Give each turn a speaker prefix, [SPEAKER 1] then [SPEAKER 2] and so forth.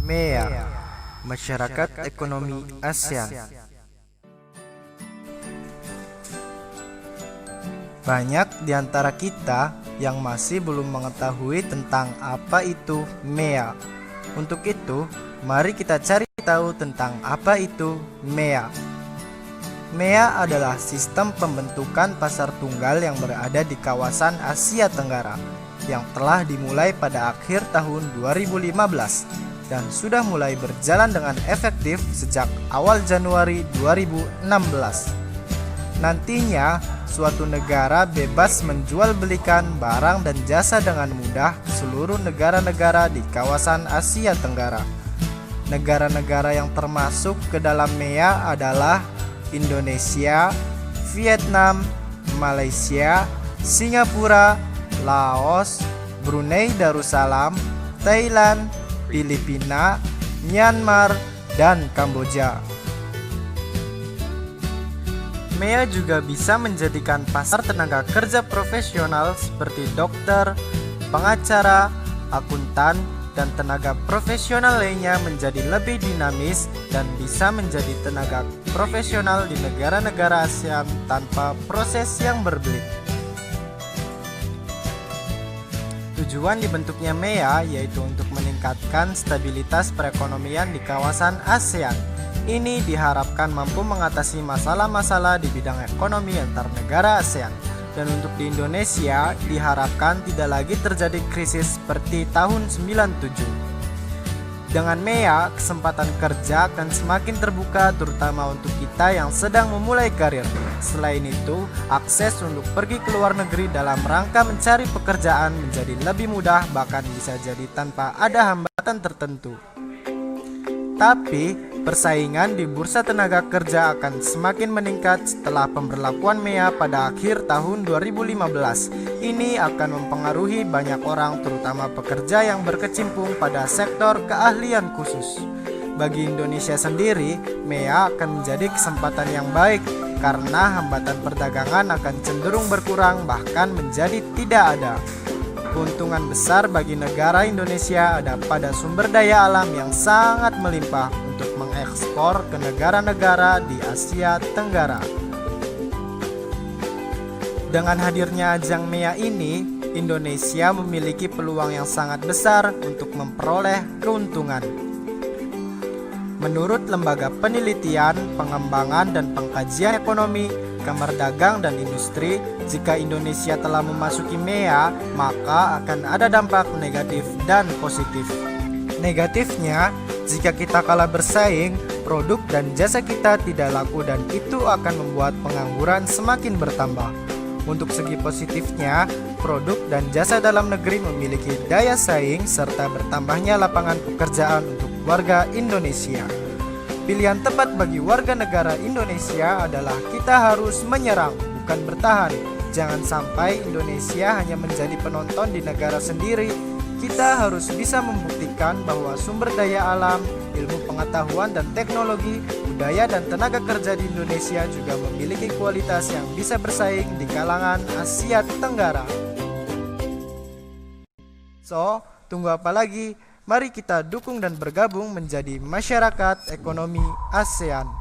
[SPEAKER 1] MEA, Masyarakat Ekonomi ASEAN. Banyak di antara kita yang masih belum mengetahui tentang apa itu MEA. Untuk itu, mari kita cari tahu tentang apa itu MEA. MEA adalah sistem pembentukan pasar tunggal yang berada di kawasan Asia Tenggara yang telah dimulai pada akhir tahun 2015 dan sudah mulai berjalan dengan efektif sejak awal Januari 2016. Nantinya, suatu negara bebas menjual belikan barang dan jasa dengan mudah seluruh negara-negara di kawasan Asia Tenggara. Negara-negara yang termasuk ke dalam MEA adalah Indonesia, Vietnam, Malaysia, Singapura, Laos, Brunei Darussalam, Thailand, Filipina, Myanmar, dan Kamboja. MEA juga bisa menjadikan pasar tenaga kerja profesional seperti dokter, pengacara, akuntan, dan tenaga profesional lainnya menjadi lebih dinamis dan bisa menjadi tenaga profesional di negara-negara ASEAN tanpa proses yang berbelit. Tujuan dibentuknya MEA yaitu untuk meningkatkan stabilitas perekonomian di kawasan ASEAN. Ini diharapkan mampu mengatasi masalah-masalah di bidang ekonomi antar negara ASEAN. Dan untuk di Indonesia diharapkan tidak lagi terjadi krisis seperti tahun 97. Dengan MEA, kesempatan kerja akan semakin terbuka terutama untuk kita yang sedang memulai karir. Selain itu, akses untuk pergi ke luar negeri dalam rangka mencari pekerjaan menjadi lebih mudah, bahkan bisa jadi tanpa ada hambatan tertentu. Tapi, persaingan di bursa tenaga kerja akan semakin meningkat setelah pemberlakuan MEA pada akhir tahun 2015. Ini akan mempengaruhi banyak orang, terutama pekerja yang berkecimpung pada sektor keahlian khusus. Bagi Indonesia sendiri, MEA akan menjadi kesempatan yang baik karena hambatan perdagangan akan cenderung berkurang bahkan menjadi tidak ada. Keuntungan besar bagi negara Indonesia ada pada sumber daya alam yang sangat melimpah untuk mengekspor ke negara-negara di Asia Tenggara. Dengan hadirnya ajang MEA ini, Indonesia memiliki peluang yang sangat besar untuk memperoleh keuntungan. Menurut Lembaga Penelitian, Pengembangan, dan Pengkajian Ekonomi, Kamar Dagang dan Industri, jika Indonesia telah memasuki MEA, maka akan ada dampak negatif dan positif. Negatifnya, jika kita kalah bersaing, produk dan jasa kita tidak laku dan itu akan membuat pengangguran semakin bertambah. Untuk segi positifnya, produk dan jasa dalam negeri memiliki daya saing serta bertambahnya lapangan pekerjaan untuk warga Indonesia. Pilihan tepat bagi warga negara Indonesia adalah kita harus menyerang, bukan bertahan. Jangan sampai Indonesia hanya menjadi penonton di negara sendiri. Kita harus bisa membuktikan bahwa sumber daya alam, ilmu pengetahuan dan teknologi, budaya dan tenaga kerja di Indonesia juga memiliki kualitas yang bisa bersaing di kalangan Asia Tenggara. So, tunggu apa lagi? Mari kita dukung dan bergabung menjadi masyarakat ekonomi ASEAN.